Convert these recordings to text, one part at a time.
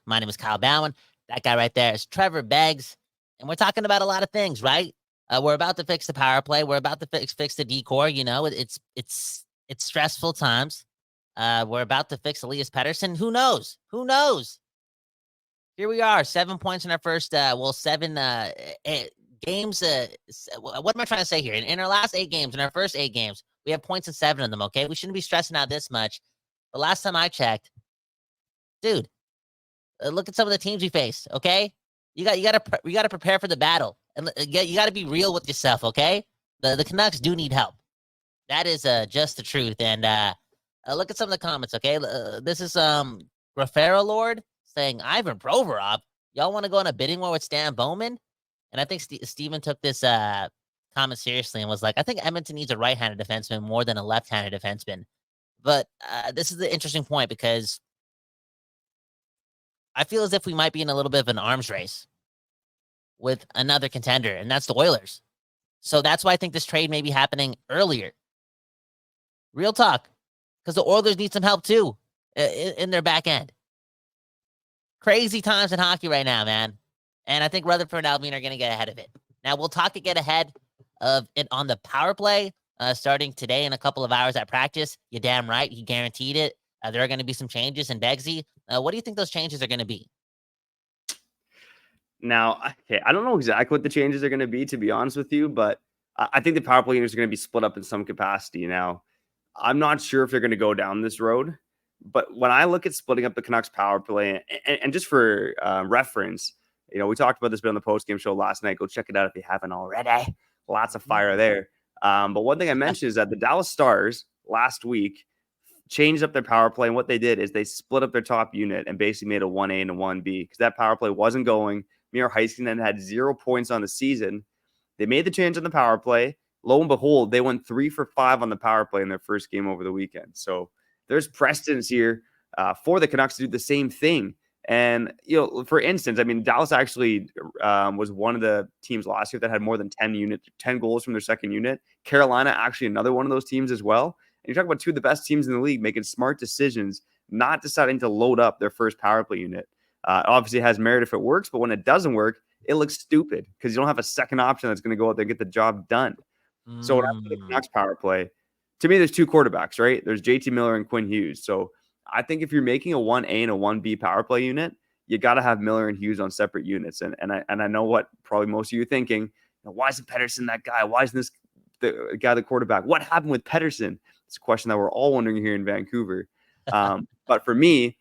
My name is Kyle Bhawan. That guy right there is Trevor Beggs. And we're talking about a lot of things, right? We're about to fix the power play. We're about to fix the decor. You know, it's stressful times. We're about to fix Elias Pettersson. Who knows? Who knows? Here we are, 7 points in our first, 7 games. What am I trying to say here? In our last 8 games, in our first 8 games, we have points in 7 of them, okay? We shouldn't be stressing out this much. The last time I checked, dude, look at some of the teams we face, okay? You gotta prepare for the battle. And you gotta be real with yourself, okay? The Canucks do need help. That is just the truth. And look at some of the comments, okay? This is Rafael Lord saying, Ivan Provorov, y'all want to go on a bidding war with Stan Bowman? And I think Steven took this comment seriously and was like, I think Edmonton needs a right-handed defenseman more than a left-handed defenseman. But this is the interesting point because I feel as if we might be in a little bit of an arms race with another contender, and that's the Oilers. So that's why I think this trade may be happening earlier. Real talk. Because the Oilers need some help too in their back end. Crazy times in hockey right now, man. And I think Rutherford and Alvin are going to get ahead of it. Now, we'll talk and get ahead of it on the power play starting today in a couple of hours at practice. You're damn right. He guaranteed it. There are going to be some changes in Beggsy. What do you think those changes are going to be? Now, okay, I don't know exactly what the changes are going to be, to be honest with you, but I think the power play units are going to be split up in some capacity. Now, I'm not sure if they're going to go down this road, but when I look at splitting up the Canucks power play, and just for reference, you know, we talked about this bit on the post-game show last night. Go check it out if you haven't already. Lots of fire there. But one thing I mentioned is that the Dallas Stars last week changed up their power play, and what they did is they split up their top unit and basically made a 1A and a 1B because that power play wasn't going. Miro Heiskanen had 0 points on the season. They made the change on the power play. Lo and behold, they went 3 for 5 on the power play in their first game over the weekend. So there's precedence here for the Canucks to do the same thing. And, you know, for instance, I mean, Dallas actually was one of the teams last year that had more than 10 goals from their second unit. Carolina, actually another one of those teams as well. And you're talking about 2 of the best teams in the league making smart decisions, not deciding to load up their first power play unit. Obviously, it has merit if it works, but when it doesn't work, it looks stupid because you don't have a second option that's going to go out there and get the job done. So when I look at the Canucks power play, to me, there's 2 quarterbacks, right? There's JT Miller and Quinn Hughes. So I think if you're making a 1A and a 1B power play unit, you got to have Miller and Hughes on separate units. And I know what probably most of you are thinking, you know, why isn't Pettersson that guy? Why isn't this the guy, the quarterback? What happened with Pettersson? It's a question that we're all wondering here in Vancouver. But for me,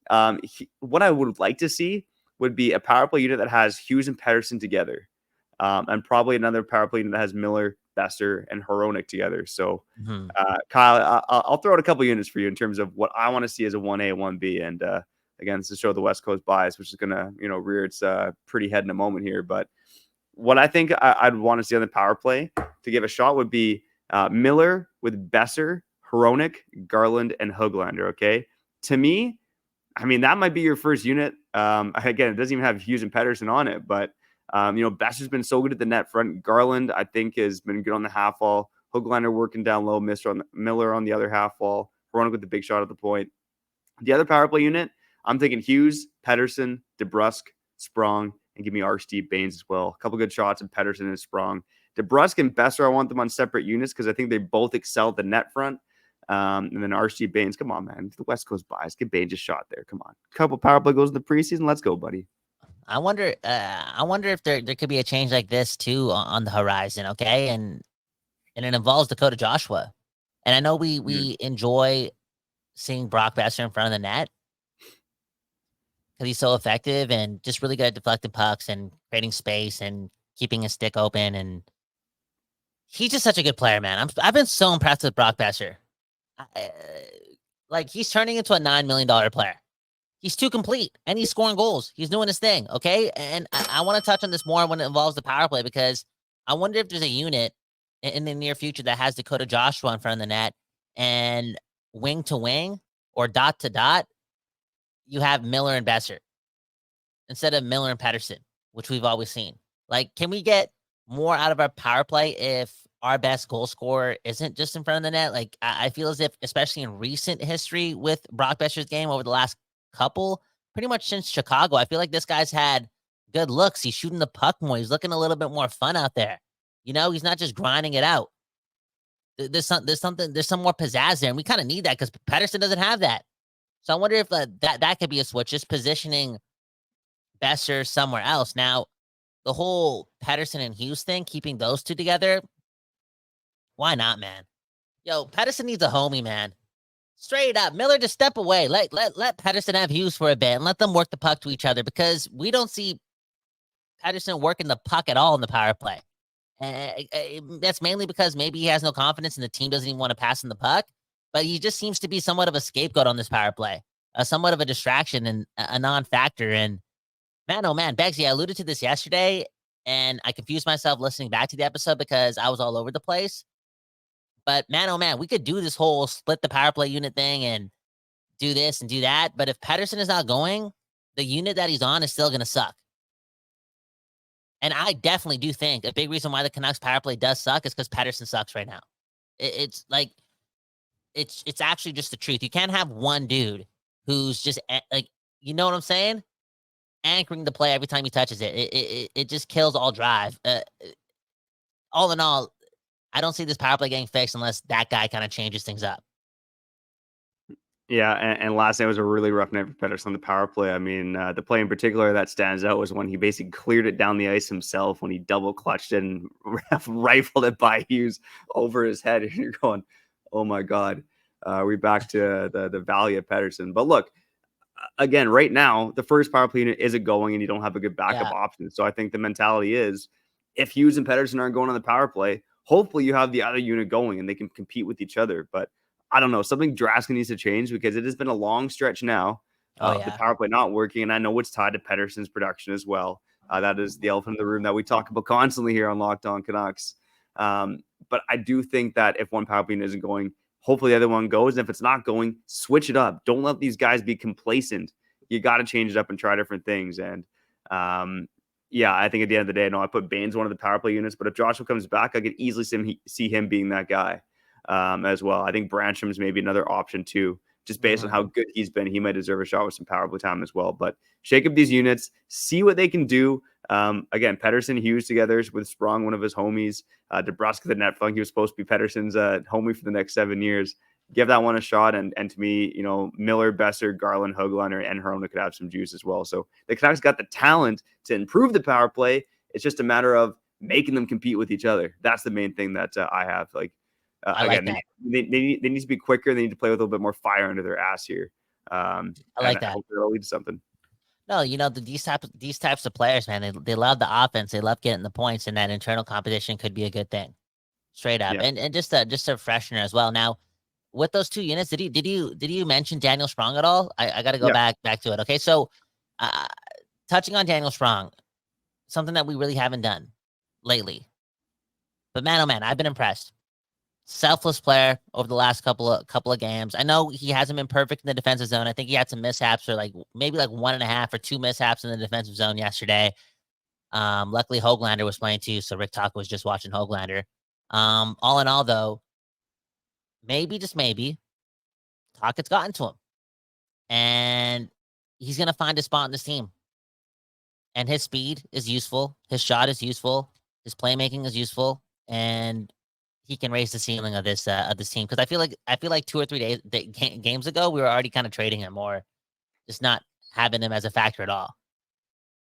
what I would like to see would be a power play unit that has Hughes and Pettersson together, and probably another power play unit that has Miller, Besser, and Hronek together. So, Kyle, I'll throw out a couple units for you in terms of what I want to see as a 1A, 1B. And again, this is to show the West Coast bias, which is going to, you know, rear its pretty head in a moment here. But what I think I'd want to see on the power play to give a shot would be Miller with Besser, Hronek, Garland, and Höglander. Okay, to me, I mean, that might be your first unit. Again, it doesn't even have Hughes and Pettersson on it, but you know, Besser's been so good at the net front. Garland, I think, has been good on the half wall. Höglander working down low, Miller on the other half wall. Hronek with the big shot at the point. The other power play unit, I'm thinking Hughes, Pettersson, DeBrusk, Sprong, and give me Archie Baines as well. A couple good shots of Pettersson and Sprong. DeBrusk and Besser, I want them on separate units because I think they both excel at the net front. And then Archie Baines, come on, man. The West Coast bias. Get Baines a shot there. Come on. Couple power play goes in the preseason. Let's go, buddy. I wonder if there could be a change like this too on the horizon, okay? And it involves Dakota Joshua. And I know we enjoy seeing Brock Besser in front of the net because he's so effective and just really good at deflecting pucks and creating space and keeping his stick open. And he's just such a good player, man. I've been so impressed with Brock Besser. Like, he's turning into a $9 million player. He's too complete, and he's scoring goals. He's doing his thing, okay? And I want to touch on this more when it involves the power play because I wonder if there's a unit in the near future that has Dakota Joshua in front of the net and wing to wing or dot to dot, you have Miller and Besser instead of Miller and Pettersson, which we've always seen. Like, can we get more out of our power play if our best goal scorer isn't just in front of the net? Like, I feel as if, especially in recent history with Brock Besser's game over the last couple, pretty much since Chicago. I feel like this guy's had good looks. He's shooting the puck more. He's looking a little bit more fun out there. He's not just grinding it out. There's some more pizzazz there, and we kind of need that because Pettersson doesn't have that. So I wonder if that could be a switch, just positioning Besser somewhere else. Now, the whole Pettersson and Hughes thing, keeping those two together, why not, man? Yo, Pettersson needs a homie, man. Straight up, Miller, just step away. Let Pettersson have Hughes for a bit and let them work the puck to each other because we don't see Pettersson working the puck at all in the power play. That's mainly because maybe he has no confidence and the team doesn't even want to pass him the puck. But he just seems to be somewhat of a scapegoat on this power play, somewhat of a distraction and a non-factor. And man, oh man, Beggsy, I alluded to this yesterday, and I confused myself listening back to the episode because I was all over the place. But man, oh man, we could do this whole split the power play unit thing and do this and do that. But if Pettersson is not going, the unit that he's on is still going to suck. And I definitely do think a big reason why the Canucks power play does suck is because Pettersson sucks right now. It's like, it's actually just the truth. You can't have one dude who's just like, you know what I'm saying? Anchoring the play every time he touches it. It just kills all drive. All in all, I don't see this power play getting fixed unless that guy kind of changes things up. Yeah, and last night was a really rough night for Pettersson on the power play. I mean, the play in particular that stands out was when he basically cleared it down the ice himself, when he double clutched it and rifled it by Hughes over his head. And you're going, oh my God, we're back to the valley of Pettersson. But look, again, right now, the first power play unit isn't going and you don't have a good backup option. So I think the mentality is if Hughes and Pettersson aren't going on the power play, hopefully you have the other unit going and they can compete with each other. But I don't know, something drastic needs to change because it has been a long stretch now of the power play not working. And I know it's tied to Pettersson's production as well. That is the elephant in the room that we talk about constantly here on Locked On Canucks. But I do think that if one power play isn't going, hopefully the other one goes. And if it's not going, switch it up. Don't let these guys be complacent. You got to change it up and try different things. And I think at the end of the day, I put Baines one of the power play units, but if Joshua comes back, I could easily see him being that guy as well. I think Branstrom's maybe another option too, just based on how good he's been. He might deserve a shot with some power play time as well. But shake up these units, see what they can do. Again, Pettersson, Hughes together with Sprong, one of his homies. DeBrusk, the net funk. He was supposed to be Pettersson's homie for the next 7 years. Give that one a shot. And to me, Miller, Besser, Garland, Höglander, and Herona could have some juice as well. So the Canucks got the talent to improve the power play. It's just a matter of making them compete with each other. That's the main thing that I have. Again, like they need to be quicker. They need to play with a little bit more fire under their ass here. I like that. I hope that'll lead to something. No, these types of players, man, they love the offense. They love getting the points, and that internal competition could be a good thing. Straight up. Yeah. And just a freshener as well. Now, with those two units, did you mention Daniel Sprong at all? I got to go back to it. Okay, so touching on Daniel Sprong, something that we really haven't done lately. But man, oh man, I've been impressed. Selfless player over the last couple of games. I know he hasn't been perfect in the defensive zone. I think he had some mishaps, or maybe 1.5 or 2 mishaps in the defensive zone yesterday. Luckily Höglander was playing too, so Rick Tocchet was just watching Höglander. All in all, though, maybe, just maybe, Tocchet's gotten to him. And he's going to find a spot in this team. And his speed is useful. His shot is useful. His playmaking is useful. And he can raise the ceiling of this team. Because I feel like 2 or 3 games ago, we were already kind of trading him, or just not having him as a factor at all.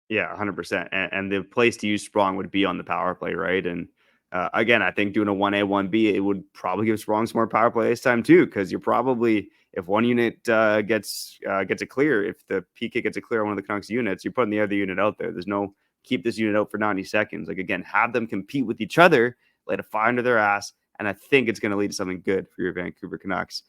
Yeah, 100%. And the place to use Sprong would be on the power play, right? And again, I think doing a 1A, 1B, it would probably give Sprong some more power play this time too, because you're probably, if one unit gets a clear, if the PK gets a clear on one of the Canucks units, you're putting the other unit out there. There's no keep this unit out for 90 seconds. Again, have them compete with each other, light a fire under their ass, and I think it's going to lead to something good for your Vancouver Canucks.